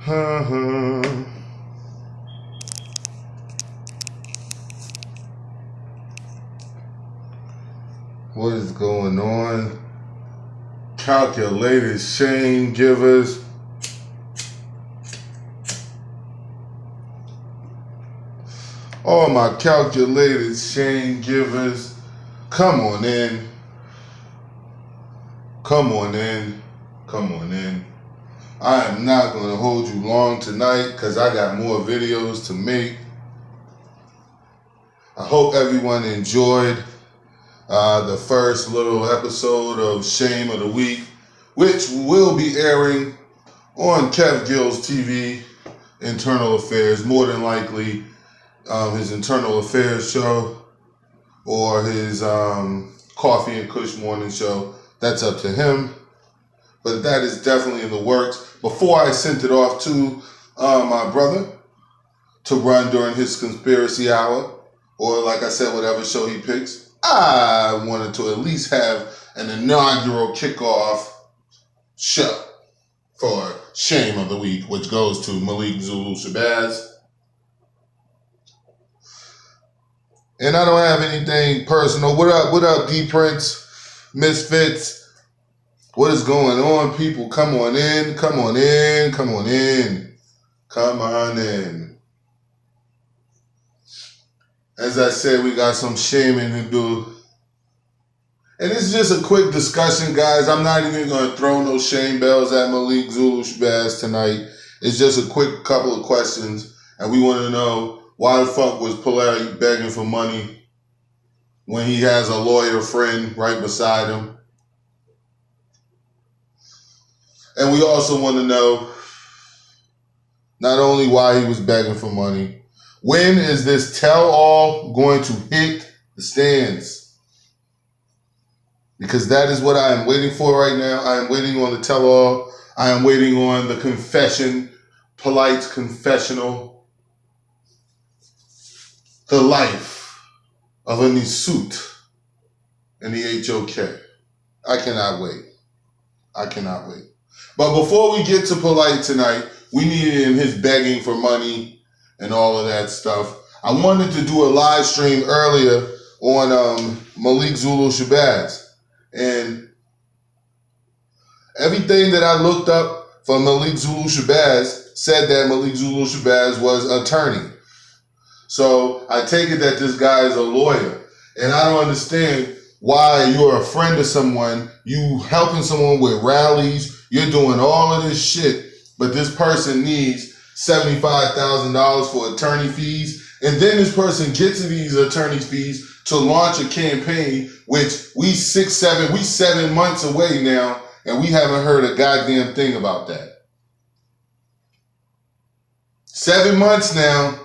What is going on? Calculated shame givers. All my calculated shame givers, come on in. Come on in. Come on in. I am not going to hold you long tonight because I got more videos to make. I hope everyone enjoyed the first little episode of Shame of the Week, which will be airing on Kev Gill's TV, Internal Affairs, more than likely his Internal Affairs show or his Coffee and Kush morning show. That's up to him. But that is definitely in the works. Before I sent it off to my brother to run during his conspiracy hour, or like I said, whatever show he picks, I wanted to at least have an inaugural kickoff show for Shame of the Week, which goes to Malik Zulu Shabazz. And I don't have anything personal. What up, D Prince, Misfits? What is going on, people? Come on in, come on in, come on in, come on in. As I said, we got some shaming to do. And it's just a quick discussion, guys. I'm not even going to throw no shame bells at Malik Zulu Shabazz tonight. It's just a quick couple of questions. And we want to know, why the fuck was Polight begging for money when he has a lawyer friend right beside him? And we also want to know not only why he was begging for money, when is this tell-all going to hit the stands? Because that is what I am waiting for right now. I am waiting on the tell-all. I am waiting on the confession, Polight's confessional, the life of a Nisut in the HOK. I cannot wait. I cannot wait. But before we get to Polight tonight, we needed him his begging for money and all of that stuff. I wanted to do a live stream earlier on Malik Zulu Shabazz. And everything that I looked up for Malik Zulu Shabazz said that Malik Zulu Shabazz was an attorney. So I take it that this guy is a lawyer. And I don't understand why you're a friend of someone, you helping someone with rallies, you're doing all of this shit, but this person needs $75,000 for attorney fees, and then this person gets these attorney fees to launch a campaign, which we 7 months away now, and we haven't heard a goddamn thing about that. 7 months now,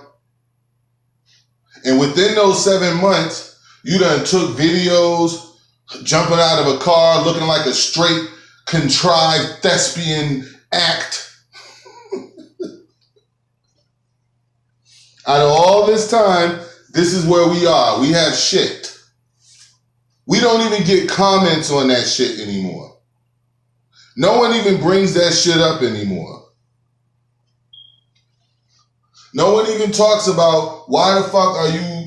and within those 7 months, you done took videos, jumping out of a car, looking like a straight, contrived thespian act. Out of all this time, this is where we are. We have shit. We don't even get comments on that shit anymore. No one even brings that shit up anymore. No one even talks about why the fuck are you.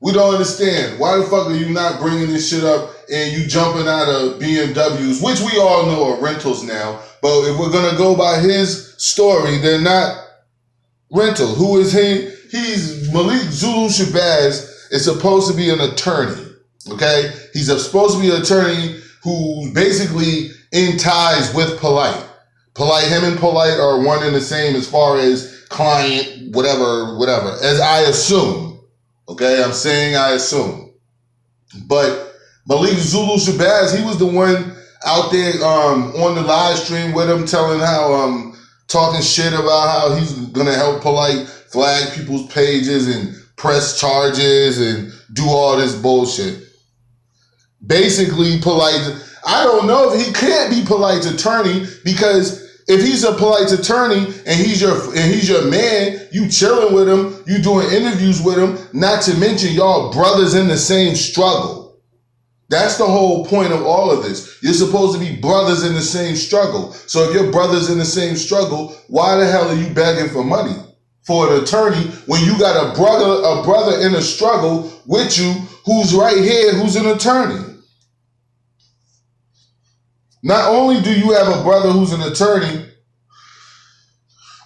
We don't understand. Why the fuck are you not bringing this shit up and you jumping out of BMWs, which we all know are rentals now. But if we're going to go by his story, they're not rental. Who is he? He's Malik Zulu Shabazz is supposed to be an attorney. Okay? He's supposed to be an attorney who's basically in ties with Polight. Him and Polight are one and the same as far as client, whatever, as I assume. Okay, I'm saying I assume. But Malik Zulu Shabazz, he was the one out there on the live stream with him telling how, talking shit about how he's going to help Polight flag people's pages and press charges and do all this bullshit. Basically, Polight, I don't know if he can't be Polight's attorney, because if he's a Polight's attorney and he's your man, you chilling with him, you doing interviews with him, not to mention y'all brothers in the same struggle. That's the whole point of all of this. You're supposed to be brothers in the same struggle. So if you're brothers in the same struggle, why the hell are you begging for money for an attorney when you got a brother in a struggle with you who's right here, who's an attorney? Not only do you have a brother who's an attorney,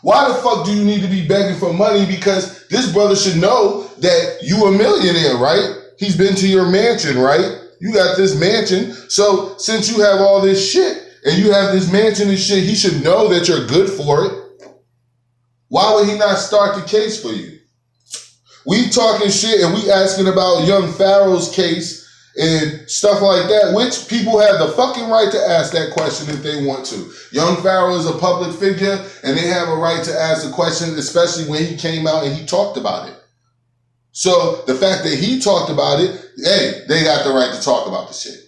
why the fuck do you need to be begging for money? Because this brother should know that you a millionaire, right? He's been to your mansion, right? You got this mansion. So since you have all this shit and you have this mansion and shit, he should know that you're good for it. Why would he not start the case for you? We talking shit and we asking about young Pharaoh's case and stuff like that, which people have the fucking right to ask that question if they want to. Young Pharaoh is a public figure and they have a right to ask the question, especially when he came out and he talked about it. So the fact that he talked about it, hey, they got the right to talk about the shit.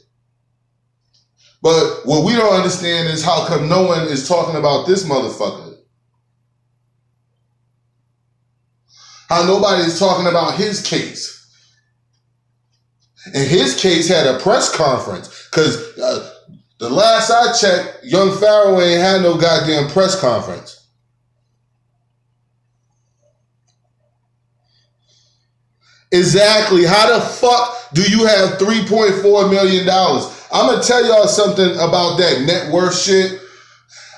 But what we don't understand is how come no one is talking about this motherfucker. How nobody is talking about his case. And his case had a press conference. Because the last I checked, young Pharaoh ain't had no goddamn press conference. Exactly. How the fuck do you have $3.4 million? I'm going to tell y'all something about that net worth shit.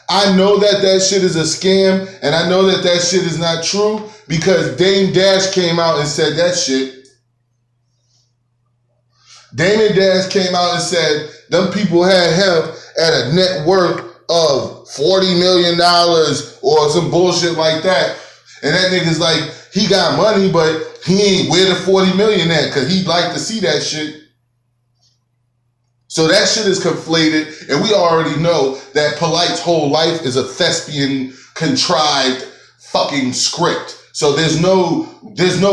I know that that shit is a scam, and I know that that shit is not true because Dame Dash came out and said that shit. Dame Dash came out and said them people had him at a net worth of $40 million or some bullshit like that. And that nigga's like, he got money, but he ain't where the 40 million at because he'd like to see that shit. So that shit is conflated, and we already know that Polight's whole life is a thespian, contrived fucking script. So there's no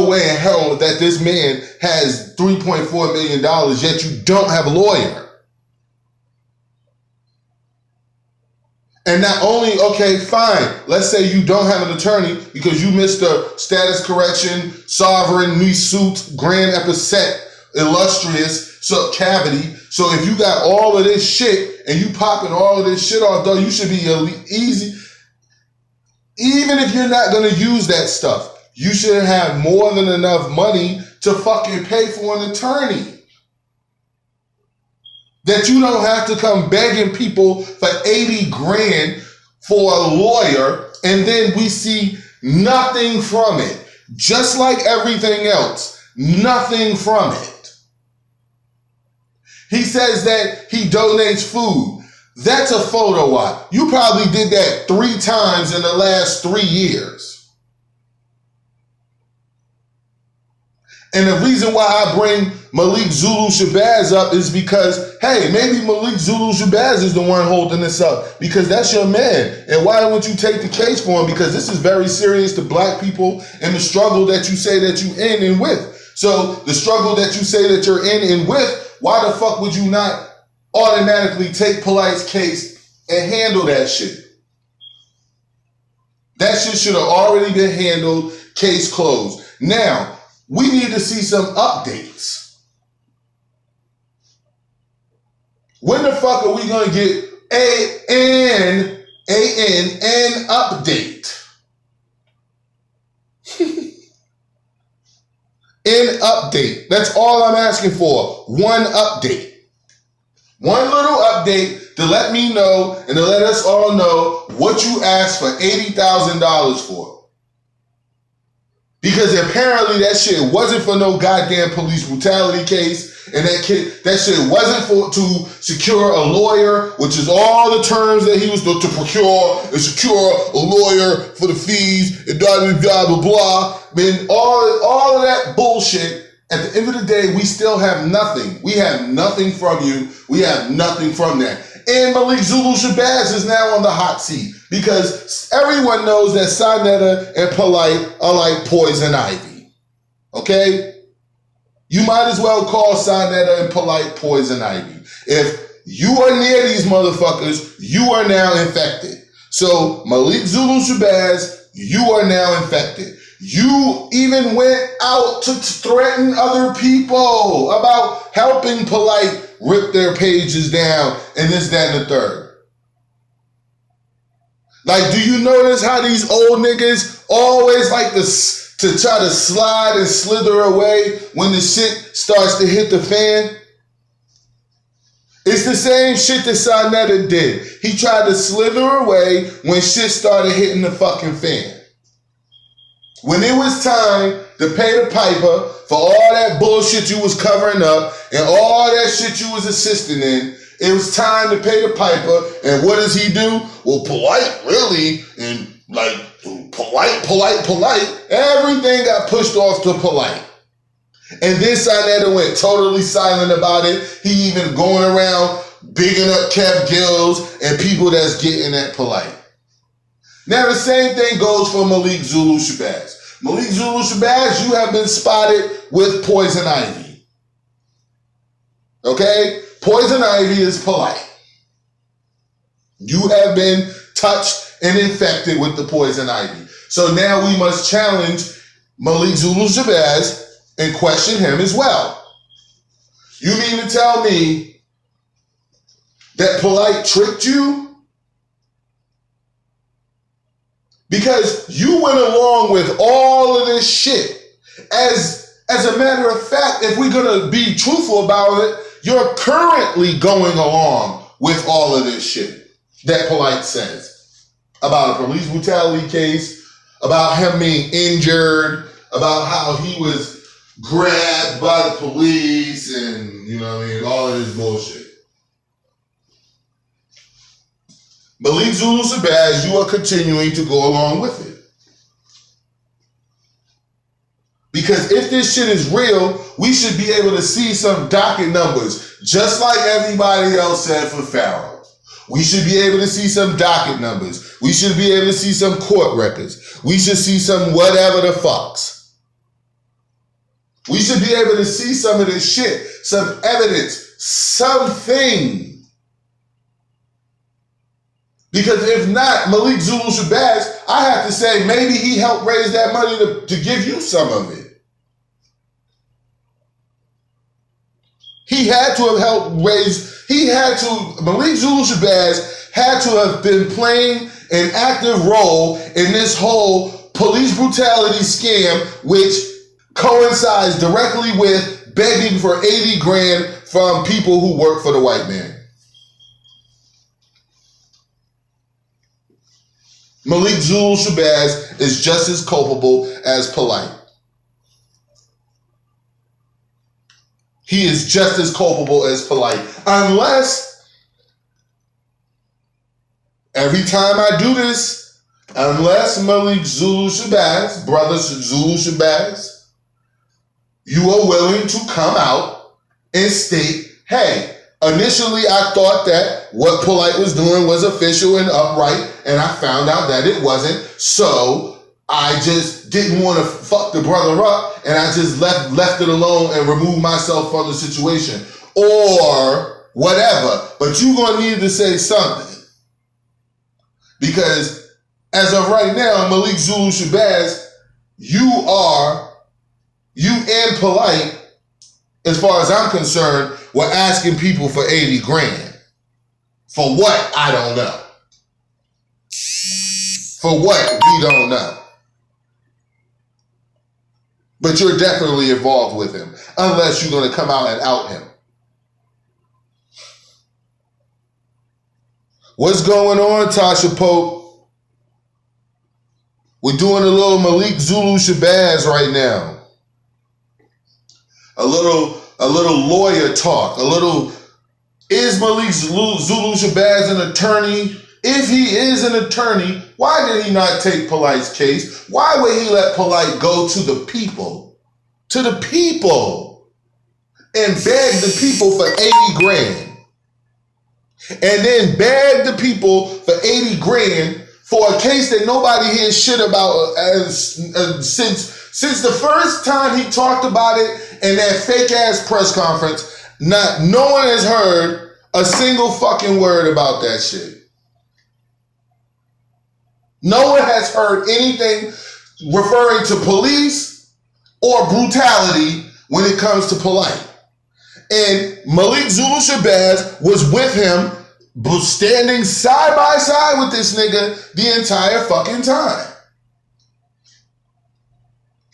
way in hell that this man has $3.4 million, yet you don't have a lawyer. And not only, okay, fine, let's say you don't have an attorney because you missed the status correction, sovereign, suit, grand epithet, illustrious, so cavity. So if you got all of this shit and you popping all of this shit off, though, you should be easy. Even if you're not going to use that stuff, you should have more than enough money to fucking pay for an attorney. That you don't have to come begging people for 80 grand for a lawyer and then we see nothing from it. Just like everything else, nothing from it. He says that he donates food. That's a photo op. You probably did that 3 times in the last 3 years. And the reason why I bring Malik Zulu Shabazz up is because, hey, maybe Malik Zulu Shabazz is the one holding this up because that's your man. And why wouldn't you take the case for him? Because this is very serious to black people and the struggle that you say that you in and with. So the struggle that you say that you're in and with, why the fuck would you not automatically take Polight's case and handle that shit? That shit should have already been handled, case closed. Now, we need to see some updates. When the fuck are we going to get an update? An update. That's all I'm asking for. One update. One little update to let me know and to let us all know what you asked for $80,000 for. Because apparently that shit wasn't for no goddamn police brutality case, and that shit wasn't for to secure a lawyer, which is all the terms that he was to procure and secure a lawyer for the fees and blah blah blah blah blah. Man, all of that bullshit. At the end of the day, we still have nothing. We have nothing from you. We have nothing from that. And Malik Zulu Shabazz is now on the hot seat because everyone knows that Sinetta and Polight are like poison ivy. Okay? You might as well call Sinetta and Polight poison ivy. If you are near these motherfuckers, you are now infected. So Malik Zulu Shabazz, you are now infected. You even went out to threaten other people about helping Polight rip their pages down, and this, that, and the third. Like, do you notice how these old niggas always like to try to slide and slither away when the shit starts to hit the fan? It's the same shit that Sonetta did. He tried to slither away when shit started hitting the fucking fan. When it was time to pay the piper for all that bullshit you was covering up and all that shit you was assisting in, it was time to pay the piper. And what does he do? Well, Polight, really, and like Polight. Everything got pushed off to Polight. And then Sonetta went totally silent about it. He even going around bigging up Kev Gills and people that's getting at Polight. Now the same thing goes for Malik Zulu Shabazz. Malik Zulu Shabazz, you have been spotted with Poison Ivy. Okay? Poison Ivy is Polight. You have been touched and infected with the Poison Ivy. So now we must challenge Malik Zulu Shabazz and question him as well. You mean to tell me that Polight tricked you? Because you went along with all of this shit. As a matter of fact, if we're going to be truthful about it, you're currently going along with all of this shit that Polight says about a police brutality case, about him being injured, about how he was grabbed by the police, and you know what I mean, all of this bullshit. Malik Zulu Shabazz, you are continuing to go along with it. Because if this shit is real, we should be able to see some docket numbers, just like everybody else said for Pharaoh. We should be able to see some docket numbers. We should be able to see some court records. We should see some whatever the fucks. We should be able to see some of this shit, some evidence, something. Because if not, Malik Zulu Shabazz, I have to say maybe he helped raise that money to give you some of it. He had to have helped raise, Malik Zulu Shabazz had to have been playing an active role in this whole police brutality scam, which coincides directly with begging for 80 grand from people who work for the white man. Malik Zulu Shabazz is just as culpable as Polight. He is just as culpable as Polight. Unless, every time I do this, unless Malik Zulu Shabazz, brother Zulu Shabazz, you are willing to come out and state, hey, initially I thought that what Polight was doing was official and upright, and I found out that it wasn't, so I just didn't want to fuck the brother up, and I just left it alone and removed myself from the situation. Or whatever. But you're going to need to say something. Because as of right now, Malik Zulu Shabazz, you and Polight, as far as I'm concerned, were asking people for 80 grand. For what? I don't know. For what? We don't know. But you're definitely involved with him, unless you're going to come out and out him. What's going on, Tasha Pope? We're doing a little Malik Zulu Shabazz right now. A little lawyer talk. Is Malik Zulu Shabazz an attorney? If he is an attorney, why did he not take Polight's case? Why would he let Polight go to the people? To the people. And beg the people for 80 grand. And then beg the people for 80 grand for a case that nobody hears shit about since the first time he talked about it in that fake ass press conference. No one has heard a single fucking word about that shit. No one has heard anything referring to police or brutality when it comes to Polight. And Malik Zulu Shabazz was with him, standing side by side with this nigga the entire fucking time.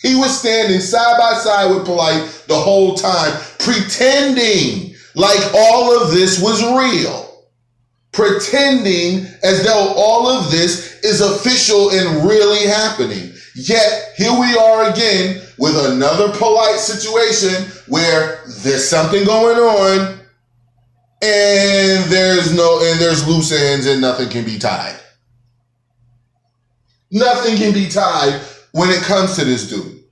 He was standing side by side with Polight the whole time, pretending like all of this was real. Pretending as though all of this is official and really happening. Yet, here we are again with another Polight situation where there's something going on and there's loose ends and nothing can be tied. Nothing can be tied when it comes to this dude.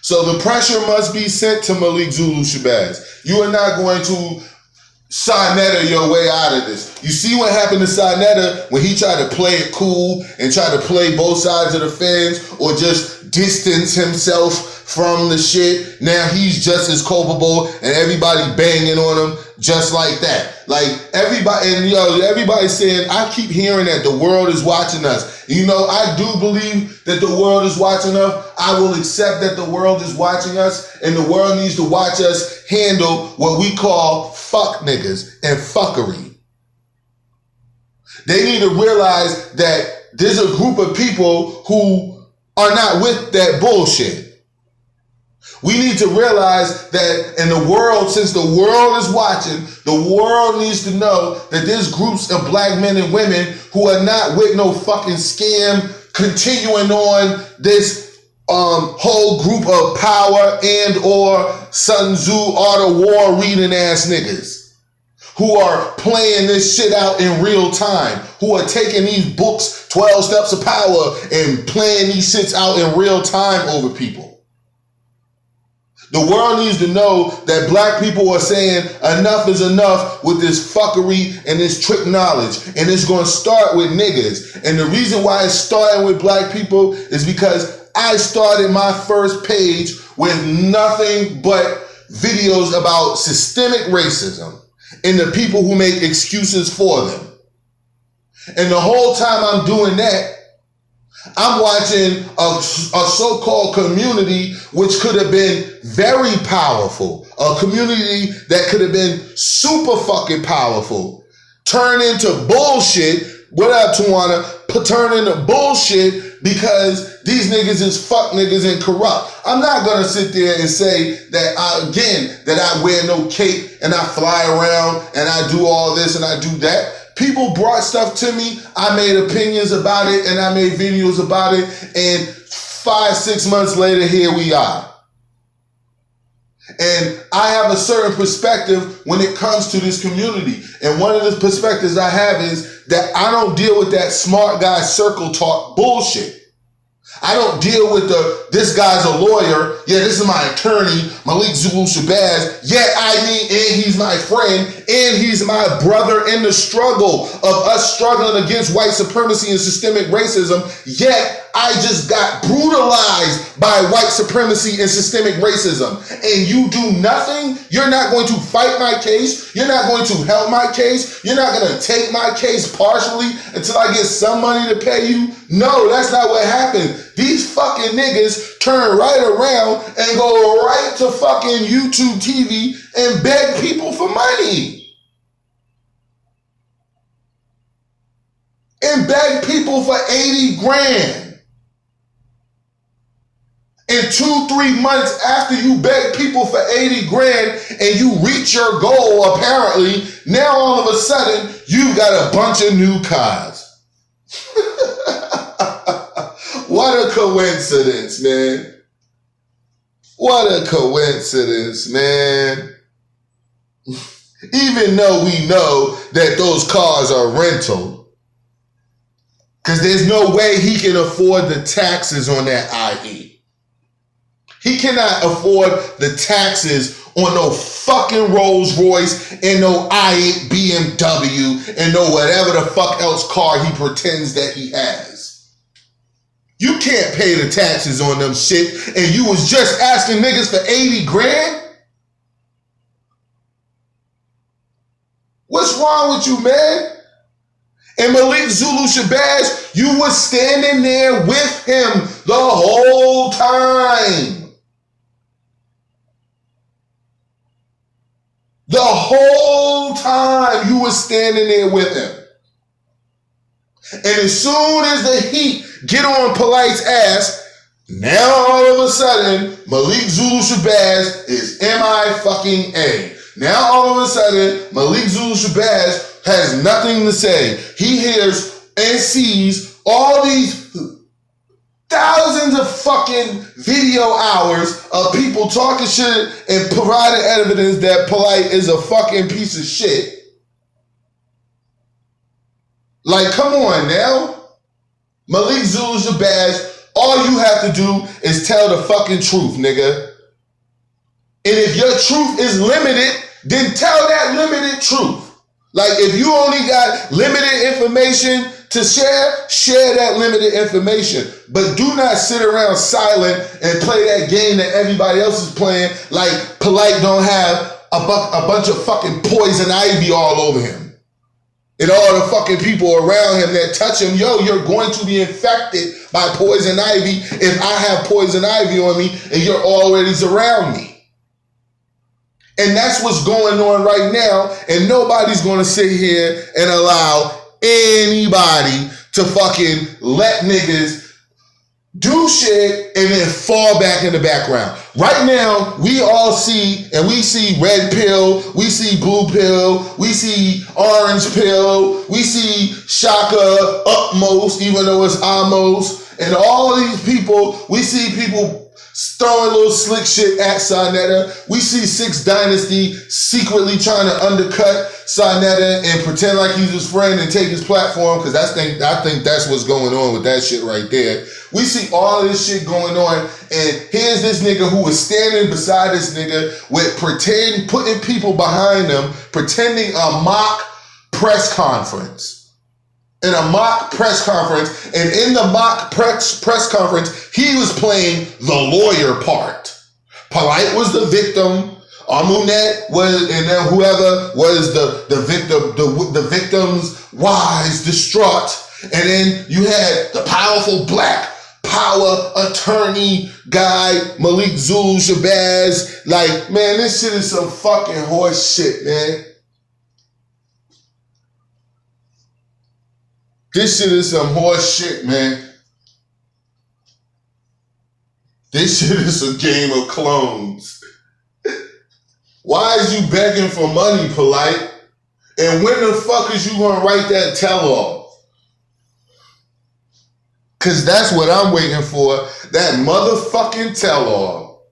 So the pressure must be sent to Malik Zulu Shabazz. You are not going to Sarnetta your way out of this. You see what happened to Sarnetta when he tried to play it cool and try to play both sides of the fence or just distance himself from the shit. Now he's just as culpable and everybody banging on him just like that. Like everybody's saying, I keep hearing that the world is watching us. You know, I do believe that the world is watching us. I will accept that the world is watching us and the world needs to watch us handle what we call fuck niggas and fuckery. They need to realize that there's a group of people who are not with that bullshit. We need to realize that in the world, since the world is watching, the world needs to know that there's groups of black men and women who are not with no fucking scam, continuing on this whole group of power and or Sun Tzu Art of War reading ass niggas who are playing this shit out in real time, who are taking these books, 12 Steps of Power, and playing these shits out in real time over people. The world needs to know that black people are saying enough is enough with this fuckery and this trick knowledge. And it's going to start with niggas. And the reason why it's starting with black people is because I started my first page with nothing but videos about systemic racism and the people who make excuses for them. And the whole time I'm doing that, I'm watching a so-called community which could have been very powerful, a community that could have been super fucking powerful, turn into bullshit. What up, Tawana? Turn into bullshit because these niggas is fuck niggas and corrupt. I'm not gonna sit there and say that I wear no cape and I fly around and I do all this and I do that. People brought stuff to me. I made opinions about it and I made videos about it. And 5-6 months later, here we are. And I have a certain perspective when it comes to this community. And one of the perspectives I have is that I don't deal with that smart guy circle talk bullshit. I don't deal with this guy's a lawyer. Yeah, this is my attorney, Malik Zulu Shabazz. Yeah, and he's my friend, and he's my brother in the struggle of us struggling against white supremacy and systemic racism. Yet, I just got brutalized by white supremacy and systemic racism. And you do nothing? You're not going to fight my case? You're not going to help my case? You're not going to take my case partially until I get some money to pay you? No, that's not what happened. These fucking niggas turn right around and go right to fucking YouTube TV and beg people for money. And beg people for 80 grand. And 2-3 months after you beg people for 80 grand and you reach your goal, apparently, now all of a sudden, you've got a bunch of new cars. What a coincidence, man. What a coincidence, man. Even though we know that those cars are rental, because there's no way he can afford the taxes on that IE. He cannot afford the taxes on no fucking Rolls Royce and no i8 BMW and no whatever the fuck else car he pretends that he has. You can't pay the taxes on them shit and you was just asking niggas for 80 grand? What's wrong with you, man? And Malik Zulu Shabazz, you was standing there with him the whole time. The whole time you were standing there with him. And as soon as the heat get on Polight's ass, now all of a sudden, Malik Zulu Shabazz is MI-fucking-A. Now all of a sudden, Malik Zulu Shabazz has nothing to say. He hears and sees all these thousands of fucking video hours of people talking shit and providing evidence that Polight is a fucking piece of shit. Like, come on now. Malik Zulu Shabazz, all you have to do is tell the fucking truth, nigga. And if your truth is limited, then tell that limited truth. Like, if you only got limited information to share that limited information. But do not sit around silent and play that game that everybody else is playing like Polight don't have a bunch of fucking poison ivy all over him. And all the fucking people around him that touch him, yo, you're going to be infected by poison ivy if I have poison ivy on me and you're already around me. And that's what's going on right now. And nobody's going to sit here and allow anybody to fucking let niggas do shit and then fall back in the background. Right now, we all see, and we see red pill, we see blue pill, we see orange pill, we see Shaka Upmost, even though it's Amos, and all of these people, we see people throwing little slick shit at Sarnetta. We see Six Dynasty secretly trying to undercut Sarnetta and pretend like he's his friend and take his platform, because I think that's what's going on with that shit right there. We see all of this shit going on, and here's this nigga who was standing beside this nigga with putting people behind him, pretending a mock press conference. In a mock press conference, and in the mock press conference, he was playing the lawyer part. Polight was the victim. Amunet was, and then whoever was the victim, the victim's wise, distraught. And then you had the powerful black power attorney guy, Malik Zulu Shabazz. Like, man, this shit is some fucking horse shit, man. This shit is some horse shit, man. This shit is a game of clones. Why is you begging for money, Polight? And when the fuck is you gonna write that tell-all? Cause that's what I'm waiting for, that motherfucking tell-all.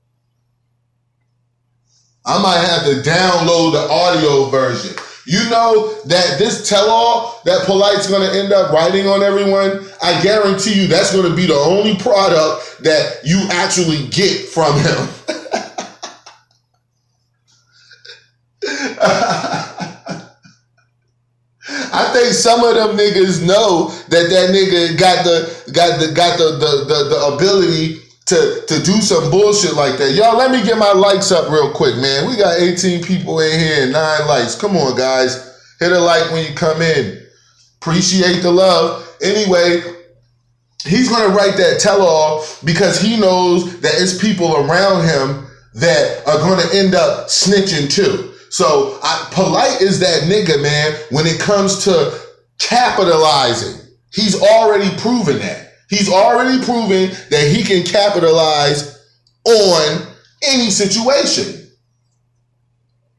I might have to download the audio version. You know that this tell-all that Polight's going to end up writing on everyone, I guarantee you that's going to be the only product that you actually get from him. I think some of them niggas know that nigga got the ability to do some bullshit like that. Y'all, let me get my likes up real quick, man. We got 18 people in here and 9 likes. Come on, guys. Hit a like when you come in. Appreciate the love. Anyway, he's going to write that tell-all because he knows that it's people around him that are going to end up snitching too. So Polight is that nigga, man, when it comes to capitalizing. He's already proven that. He's already proven that he can capitalize on any situation.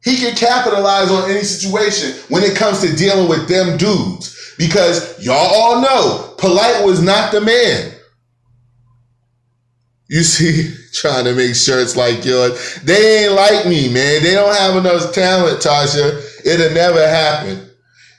He can capitalize on any situation when it comes to dealing with them dudes. Because y'all all know, Polight was not the man. You see, trying to make shirts like yours. They ain't like me, man. They don't have enough talent, Tasha. It'll never happen.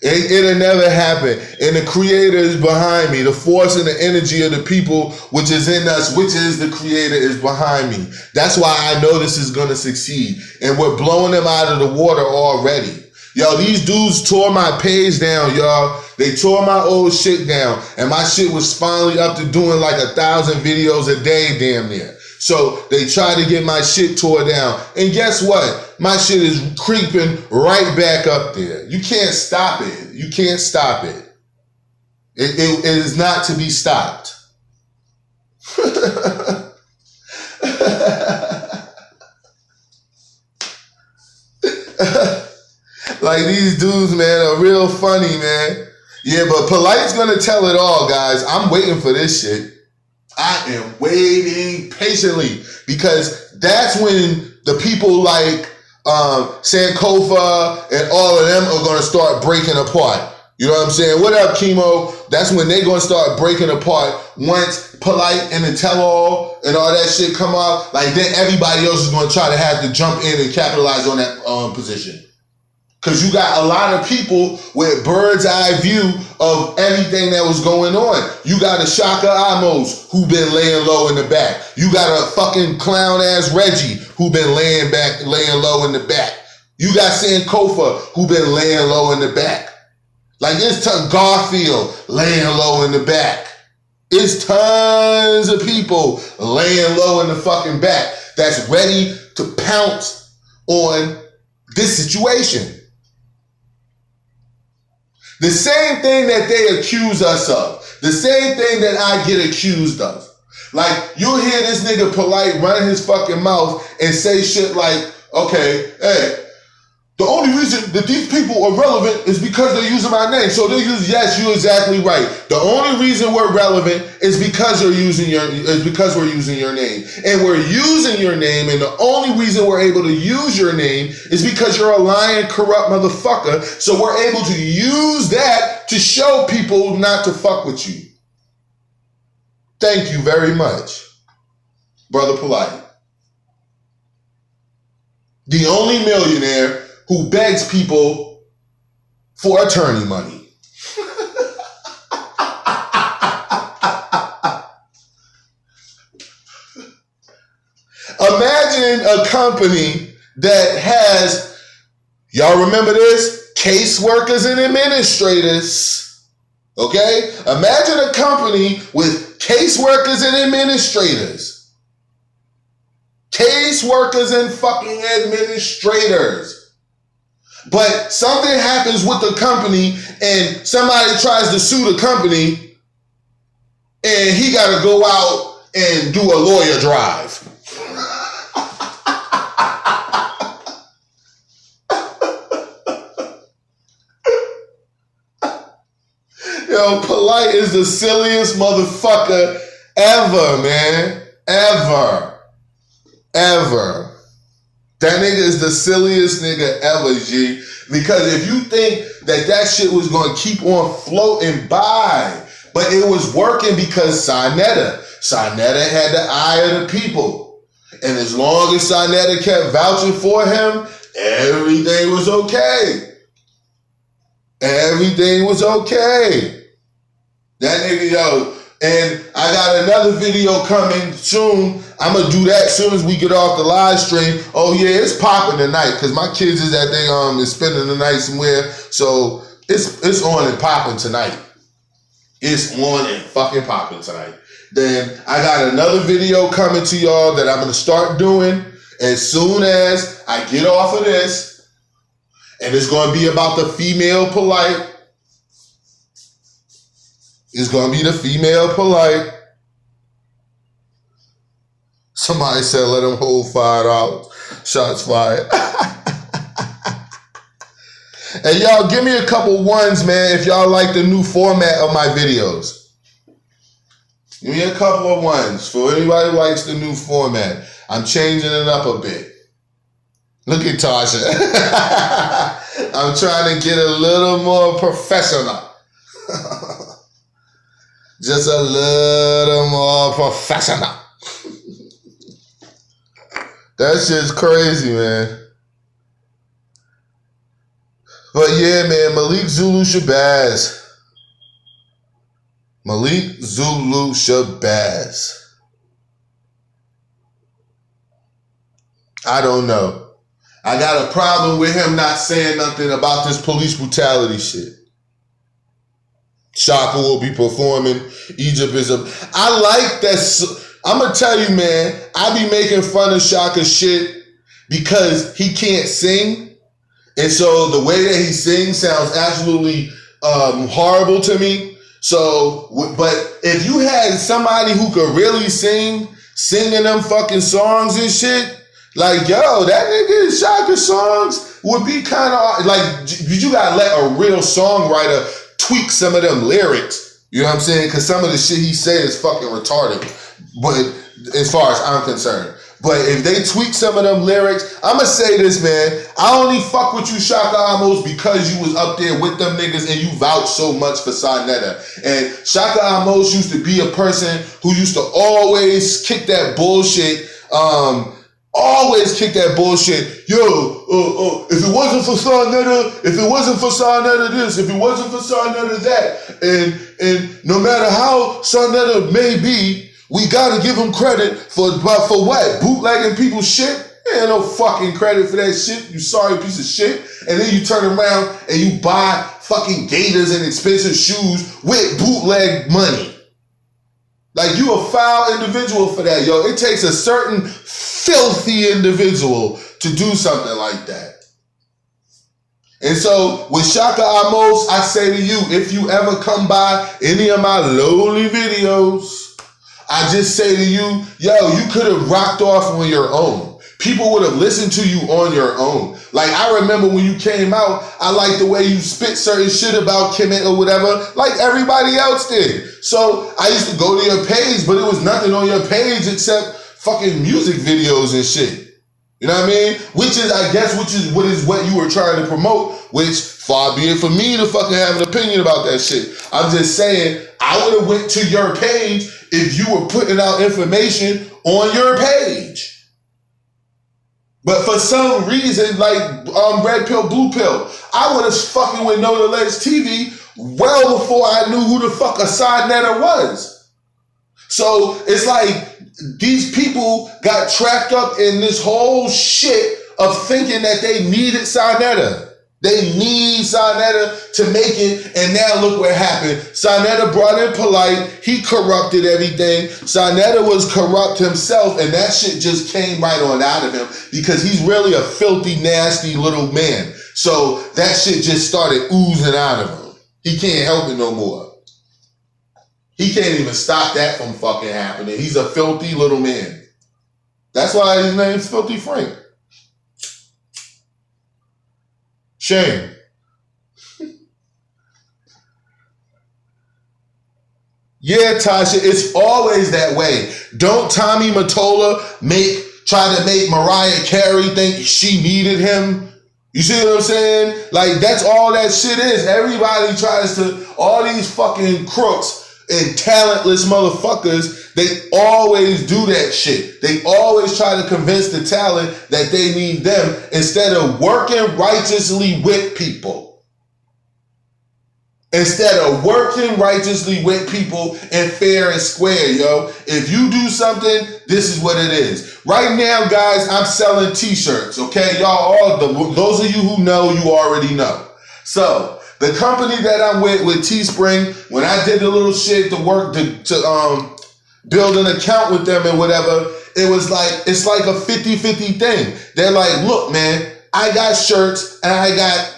It'll never happen. And the creator is behind me. The force and the energy of the people which is in us, which is the creator, is behind me. That's why I know this is going to succeed. And we're blowing them out of the water already. Yo, these dudes tore my page down, y'all. They tore my old shit down. And my shit was finally up to doing like 1,000 videos a day, damn near. So they tried to get my shit tore down. And guess what? My shit is creeping right back up there. You can't stop it. You can't stop it. It is not to be stopped. Like, these dudes, man, are real funny, man. Yeah, but Polight's gonna tell it all, guys. I'm waiting for this shit. I am waiting patiently because that's when the people like Sankofa and all of them are gonna start breaking apart. You know what I'm saying? What up, Chemo? That's when they're gonna start breaking apart once Polight and the Tellall and all that shit come out. Like, then everybody else is gonna try to have to jump in and capitalize on that position. Because you got a lot of people with bird's eye view of everything that was going on. You got a Shaka Amos who been laying low in the back. You got a fucking clown ass Reggie who been laying low in the back. You got Sankofa who been laying low in the back. Like, it's Garfield laying low in the back. It's tons of people laying low in the fucking back that's ready to pounce on this situation. The same thing that they accuse us of. The same thing that I get accused of. Like, you'll hear this nigga Polight running his fucking mouth and say shit like, okay, hey, the only reason that these people are relevant is because they're using my name. So they use, yes, you're exactly right. The only reason we're relevant is because we're using your name. And we're using your name, and the only reason we're able to use your name is because you're a lying, corrupt motherfucker. So we're able to use that to show people not to fuck with you. Thank you very much, Brother Polight. The only millionaire who begs people for attorney money. Imagine a company that has, y'all remember this? Caseworkers and administrators. Okay? Imagine a company with caseworkers and administrators. Caseworkers and fucking administrators. But something happens with the company and somebody tries to sue the company and he got to go out and do a lawyer drive. Yo, Polight is the silliest motherfucker ever, man. Ever. That nigga is the silliest nigga ever, G. Because if you think that shit was going to keep on floating by, but it was working because Sinetta had the eye of the people. And as long as Sinetta kept vouching for him, everything was okay. Everything was okay. That nigga, yo. And I got another video coming soon. I'm going to do that as soon as we get off the live stream. Oh, yeah, it's popping tonight because my kids is at they is spending the night somewhere. So it's on and popping tonight. It's on and fucking popping tonight. Then I got another video coming to y'all that I'm going to start doing as soon as I get off of this. And it's going to be about the female Polight. It's going to be the female Polight. Somebody said, let him hold $5. Shots fired. And y'all, give me a couple ones, man, if y'all like the new format of my videos. Give me a couple of ones for anybody who likes the new format. I'm changing it up a bit. Look at Tasha. I'm trying to get a little more professional. Just a little more professional. That shit's crazy, man. But yeah, man, Malik Zulu Shabazz. Malik Zulu Shabazz. I don't know. I got a problem with him not saying nothing about this police brutality shit. Shaka will be performing. Egypt is a... I like that... I'm going to tell you, man, I be making fun of Shaka's shit because he can't sing. And so the way that he sings sounds absolutely horrible to me. So, but if you had somebody who could really singing them fucking songs and shit, like, yo, that nigga Shaka songs, would be kind of like, you gotta let a real songwriter tweak some of them lyrics. You know what I'm saying? Because some of the shit he said is fucking retarded. But as far as I'm concerned. But if they tweak some of them lyrics, I'ma say this, man. I only fuck with you, Shaka Amos, because you was up there with them niggas and you vouched so much for Sarnetta. And Shaka Amos used to be a person who used to always kick that bullshit. Always kick that bullshit. Yo, if it wasn't for Sarnetta, if it wasn't for Sarnetta this, if it wasn't for Sarnetta that, and no matter how Sarnetta may be, we gotta give him credit for what? Bootlegging people's shit? Ain't no fucking credit for that shit, you sorry piece of shit. And then you turn around and you buy fucking gators and expensive shoes with bootleg money. Like, you a foul individual for that, yo. It takes a certain filthy individual to do something like that. And so, with Shaka Amos, I say to you, if you ever come by any of my lowly videos, I just say to you, yo, you could have rocked off on your own. People would have listened to you on your own. Like, I remember when you came out, I liked the way you spit certain shit about Kemet or whatever, like everybody else did. So I used to go to your page, but it was nothing on your page except fucking music videos and shit. You know what I mean? Which is what you were trying to promote, which far be it for me to fucking have an opinion about that shit. I'm just saying, I would have went to your page if you were putting out information on your page. But for some reason, like Red Pill, Blue Pill, I would have fucking with No Legs TV well before I knew who the fuck a Sarnetta was. So it's like these people got trapped up in this whole shit of thinking that they needed Sarnetta. They need Sarnetta to make it, and now look what happened. Sarnetta brought in Polight, he corrupted everything. Sarnetta was corrupt himself, and that shit just came right on out of him because he's really a filthy, nasty little man. So that shit just started oozing out of him. He can't help it no more. He can't even stop that from fucking happening. He's a filthy little man. That's why his name's Filthy Frank. Shame. Yeah, Tasha, it's always that way. Don't Tommy Mottola try to make Mariah Carey think she needed him? You see what I'm saying? Like, that's all that shit is. Everybody tries to, all these fucking crooks and talentless motherfuckers, they always do that shit. They always try to convince the talent that they need them instead of working righteously with people. Instead of working righteously with people and fair and square, yo. If you do something, this is what it is. Right now, guys, I'm selling t-shirts, okay? Y'all, those of you who know, you already know. So, the company that I'm with Teespring, when I did the little shit to work to build an account with them and whatever, it's like a 50-50 thing. They're like, look, man, I got shirts and I got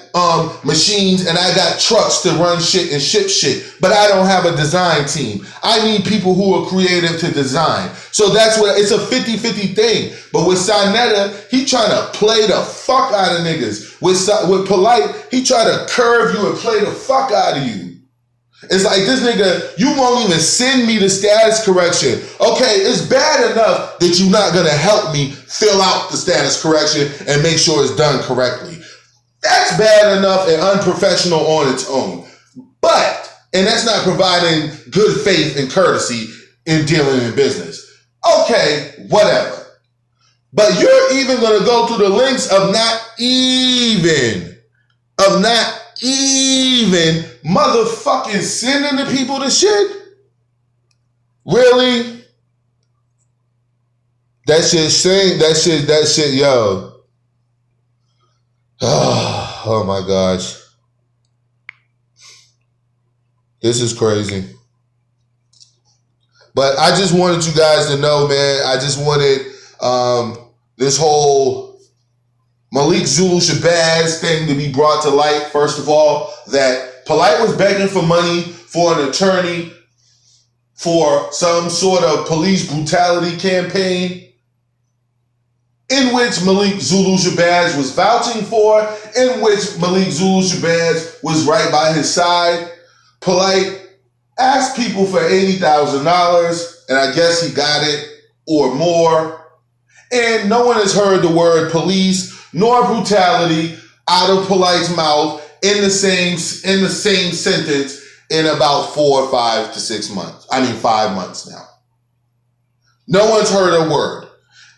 machines and I got trucks to run shit and ship shit, but I don't have a design team. I need people who are creative to design. So that's what, it's a 50-50 thing. But with Sarnetta, he trying to play the fuck out of niggas. With Polight, he try to curve you and play the fuck out of you. It's like, this nigga, you won't even send me the status correction. Okay, it's bad enough that you're not gonna help me fill out the status correction and make sure it's done correctly. That's bad enough and unprofessional on its own. But, and that's not providing good faith and courtesy in dealing in business. Okay, whatever. But you're even gonna go through the lengths of not even motherfucking sending the people the shit? Really? That shit, yo. Oh my gosh. This is crazy. But I just wanted you guys to know, man, I just wanted this whole Malik Zulu Shabazz thing to be brought to light. First of all, that Polight was begging for money for an attorney for some sort of police brutality campaign. in which Malik Zulu Shabazz was vouching for, in which Malik Zulu Shabazz was right by his side. Polight asked people for $80,000, and I guess he got it or more. And no one has heard the word police nor brutality out of Polight's mouth in the same sentence in about 4, 5 to 6 months. 5 months now. No one's heard a word.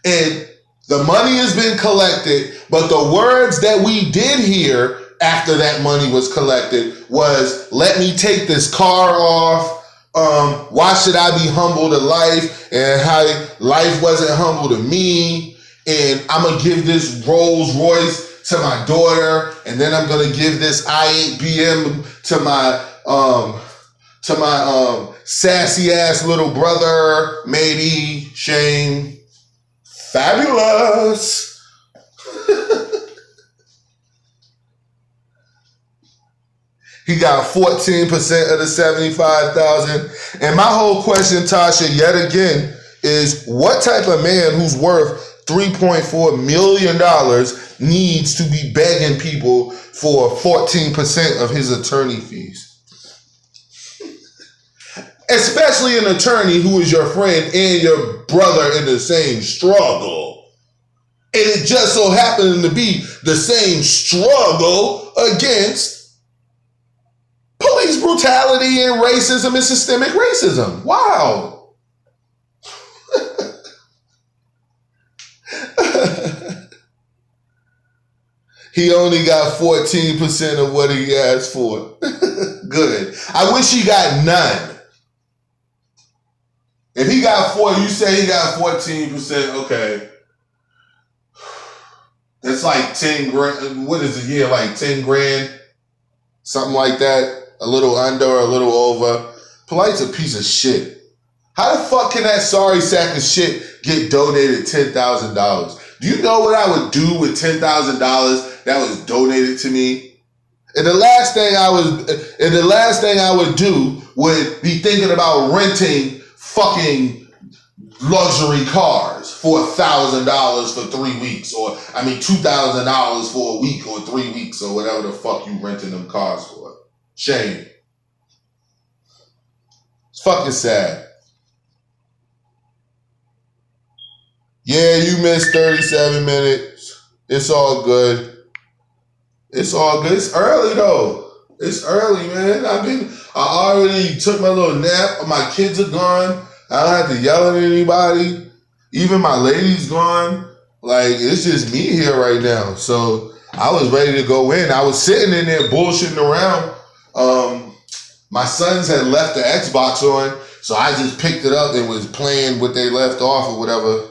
And the money has been collected, but the words that we did hear after that money was collected was, let me take this car off. Why should I be humble to life? And how life wasn't humble to me. And I'm going to give this Rolls Royce to my daughter. And then I'm going to give this i8 BM to my sassy ass little brother, maybe. Shame. Fabulous. He got 14% of the 75,000. And my whole question, Tasha, yet again, is what type of man who's worth $3.4 million needs to be begging people for 14% of his attorney fees? Especially an attorney who is your friend and your brother in the same struggle. And it just so happened to be the same struggle against police brutality and racism and systemic racism. Wow. He only got 14% of what he asked for. Good. I wish he got none. If he got 4, you say he got 14%, okay. That's like 10 grand. What is it? Yeah, like 10 grand. Something like that. A little under, a little over. Polight's a piece of shit. How the fuck can that sorry sack of shit get donated $10,000? Do you know what I would do with $10,000 that was donated to me? And the last thing I would do would be thinking about renting fucking luxury cars for $1,000 for 3 weeks, or $2,000 for a week or 3 weeks or whatever the fuck you renting them cars for. Shame. It's fucking sad. Yeah, you missed 37 minutes. It's all good. It's all good. It's early though. It's early, man. I already took my little nap. My kids are gone. I don't have to yell at anybody. Even my lady's gone. Like, it's just me here right now. So I was ready to go in. I was sitting in there bullshitting around. My sons had left the Xbox on, so I just picked it up and was playing what they left off or whatever.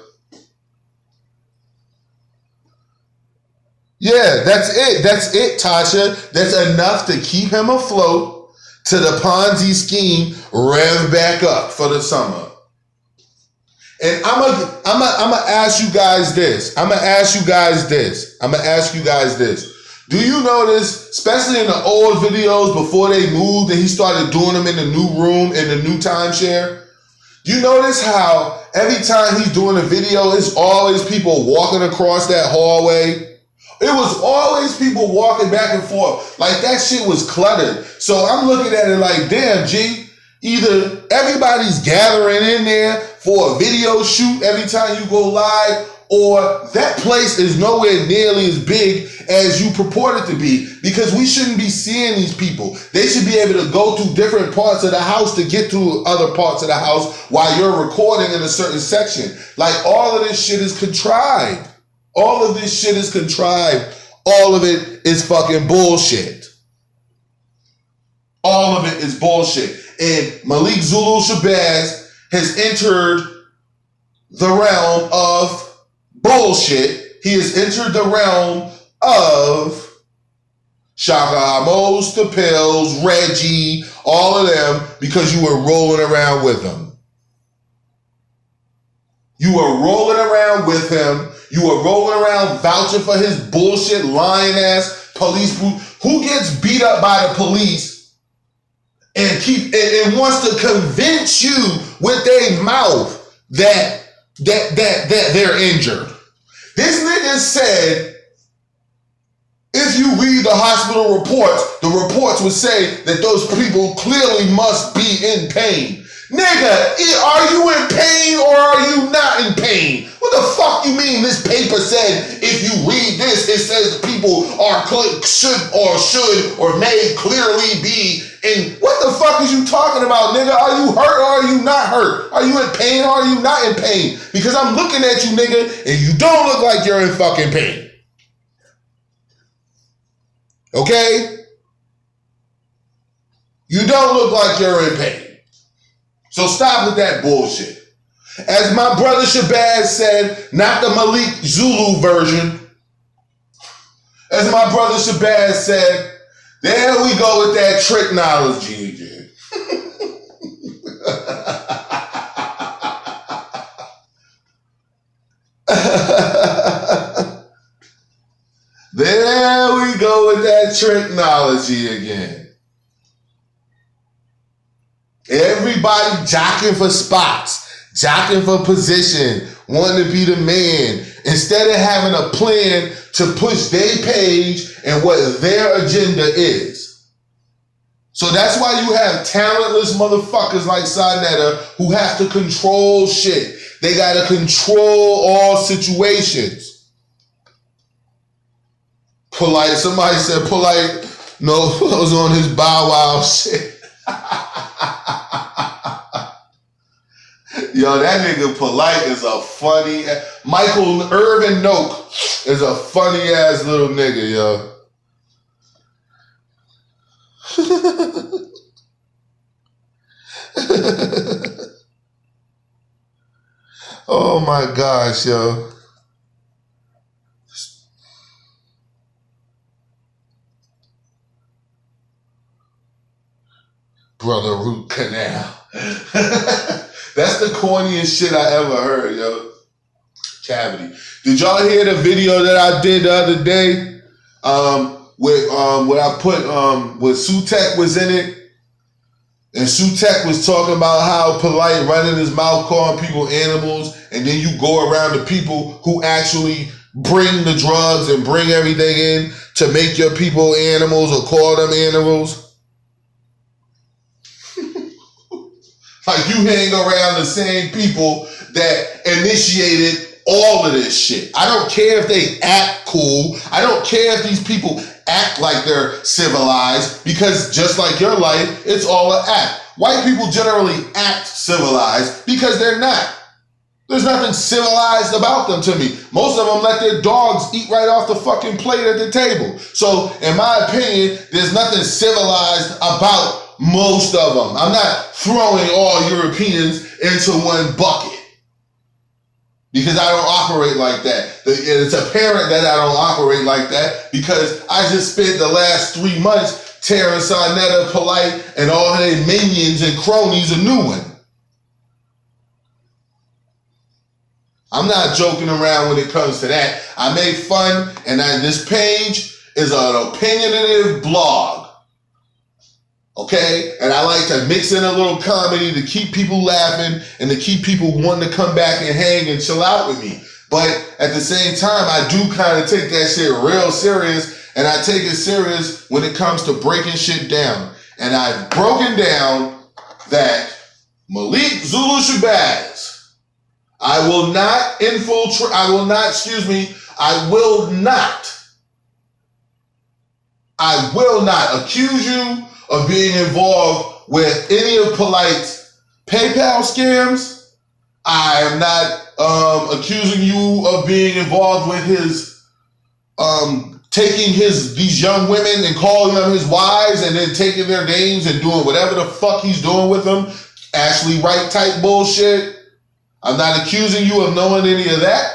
Yeah, that's it. That's it, Tasha. That's enough to keep him afloat to the Ponzi scheme rev back up for the summer. And I'm gonna ask you guys this. Do you notice, especially in the old videos before they moved and he started doing them in the new room, in the new timeshare? Do you notice how every time he's doing a video, it's always people walking across that hallway? It was always people walking back and forth. Like, that shit was cluttered. So I'm looking at it like, damn, G, either everybody's gathering in there for a video shoot every time you go live, or that place is nowhere nearly as big as you purport it to be, because we shouldn't be seeing these people. They should be able to go to different parts of the house to get to other parts of the house while you're recording in a certain section. Like, all of this shit is contrived. All of this shit is contrived. All of it is fucking bullshit. All of it is bullshit. And Malik Zulu Shabazz has entered the realm of bullshit. He has entered the realm of Shaka Amos, the Pills, Reggie, all of them, because you were rolling around with them. You were rolling around with him. You were rolling around vouching for his bullshit, lying ass police. Who gets beat up by the police and wants to convince you with their mouth that they're injured, This nigga said, if you read the hospital reports, the reports would say that those people clearly must be in pain. Nigga, are you in pain or are you not in pain? What the fuck you mean this paper said if you read this, it says people are should or may clearly be in. What the fuck is you talking about, nigga? Are you hurt or are you not hurt? Are you in pain or are you not in pain? Because I'm looking at you, nigga, and you don't look like you're in fucking pain. Okay? You don't look like you're in pain. So stop with that bullshit. As my brother Shabazz said, not the Malik Zulu version. As my brother Shabazz said, there we go with that technology again. There we go with that technology again. Everybody jockeying for spots, jockeying for position, wanting to be the man, instead of having a plan to push their page and what their agenda is. So that's why you have talentless motherfuckers like Sonetta who have to control shit. They gotta control all situations. Polight, somebody said Polight, no, was on his Bow Wow shit. Yo, that nigga Polight is a funny, Michael Irvin Noak is a funny ass little nigga, yo. Oh my gosh, yo. Brother Root Canal. That's the corniest shit I ever heard, yo. Cavity. Did y'all hear the video that I did the other day? Where I put where Sutek was in it? And Sutek was talking about how Polight running his mouth calling people animals, and then you go around the people who actually bring the drugs and bring everything in to make your people animals or call them animals. Like you hang around the same people that initiated all of this shit. I don't care if they act cool. I don't care if these people act like they're civilized, because just like your life, it's all an act. White people generally act civilized because they're not. There's nothing civilized about them to me. Most of them let their dogs eat right off the fucking plate at the table. So in my opinion, there's nothing civilized about most of them. I'm not throwing all Europeans into one bucket because I don't operate like that. It's apparent that I don't operate like that because I just spent the last 3 months tearing Sonetta, Polight, and all their minions and cronies a new one. I'm not joking around when it comes to that. I make fun, and this page is an opinionative blog. Okay? And I like to mix in a little comedy to keep people laughing and to keep people wanting to come back and hang and chill out with me. But at the same time, I do kind of take that shit real serious, and I take it serious when it comes to breaking shit down. And I've broken down that Malik Zulu Shabazz, I will not accuse you of being involved with any of Polight's PayPal scams. I am not accusing you of being involved with his taking these young women and calling them his wives and then taking their names and doing whatever the fuck he's doing with them. Ashley Wright type bullshit. I'm not accusing you of knowing any of that.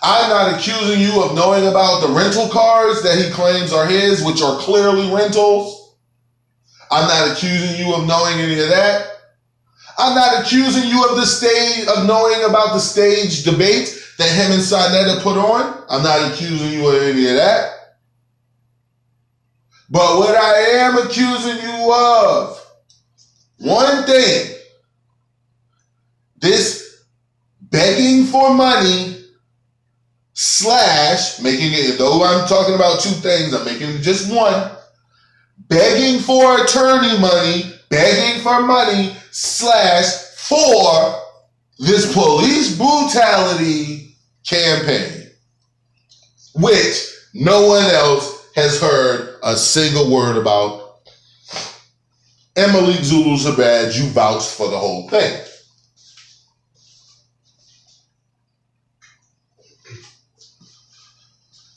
I'm not accusing you of knowing about the rental cars that he claims are his, which are clearly rentals. I'm not accusing you of knowing any of that. I'm not accusing you of knowing about the stage debate that him and Sonetta put on. I'm not accusing you of any of that. But what I am accusing you of, one thing, this begging for money, slash, making it, though I'm talking about two things, I'm making it just one, begging for attorney money, begging for money, slash, for this police brutality campaign, which no one else has heard a single word about. And Malik Zulu Shabazz, you vouched for the whole thing.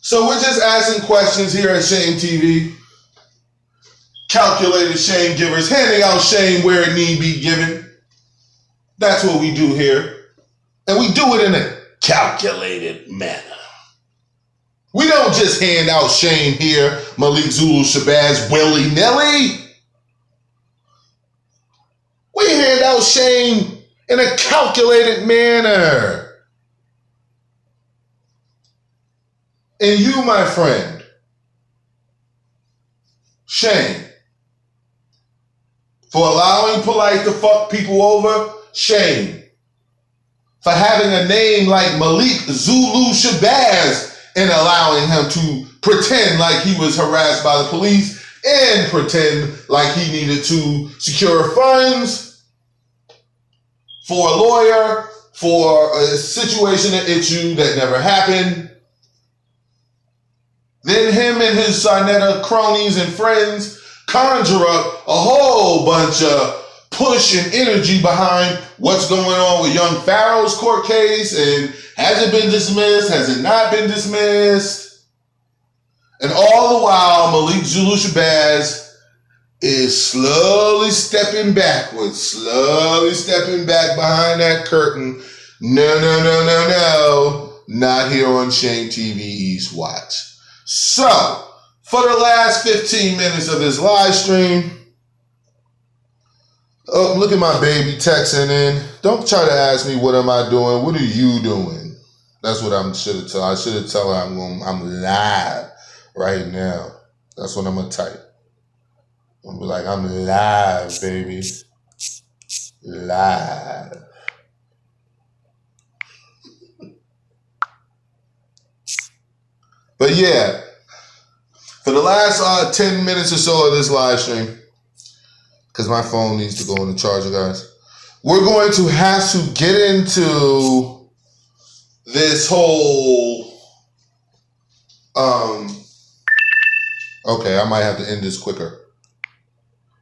So we're just asking questions here at Shame TV. Calculated shame givers, handing out shame where it need be given. That's what we do here. And we do it in a calculated manner. We don't just hand out shame here, Malik Zulu Shabazz, willy-nilly. We hand out shame in a calculated manner. And you, my friend, shame. For allowing Polight to fuck people over, shame. For having a name like Malik Zulu Shabazz and allowing him to pretend like he was harassed by the police and pretend like he needed to secure funds for a lawyer, for a situation, an issue that never happened. Then him and his Sarnetta cronies and friends conjure up a whole bunch of push and energy behind what's going on with young Pharaoh's court case, and has it been dismissed? Has it not been dismissed? And all the while, Malik Zulu Shabazz is slowly stepping backwards, slowly stepping back behind that curtain. No, not here on Shame TV East Watch. So, for the last 15 minutes of this live stream, oh, look at my baby texting in. Don't try to ask me what am I doing. What are you doing? That's what I should have told. I should have told her I'm live right now. That's what I'm gonna type. I'm gonna be like, I'm live, baby. Live. But yeah, for the last 10 minutes or so of this live stream, because my phone needs to go on the charger, guys, we're going to have to get into this whole, okay, I might have to end this quicker.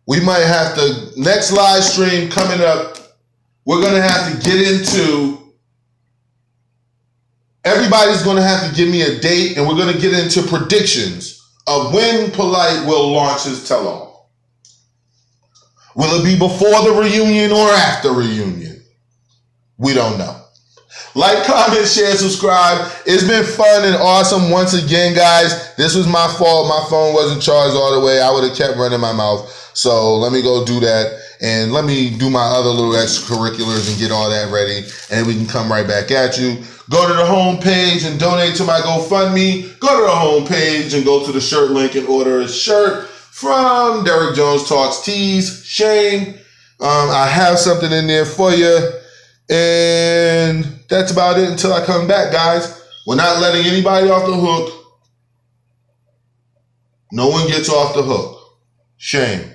We might have to, next live stream coming up, we're going to have to get into, everybody's going to have to give me a date, and we're going to get into predictions of when Polight will launch his tell-all. Will it be before the reunion or after reunion? We don't know. Like, comment, share, subscribe. It's been fun and awesome once again, guys. This was my fault. My phone wasn't charged all the way. I would have kept running my mouth. So let me go do that. And let me do my other little extracurriculars and get all that ready. And we can come right back at you. Go to the home page and donate to my GoFundMe. Go to the home page and go to the shirt link and order a shirt from Derek Jones Talks Tees. Shame. I have something in there for you. And that's about it until I come back, guys. We're not letting anybody off the hook. No one gets off the hook. Shame.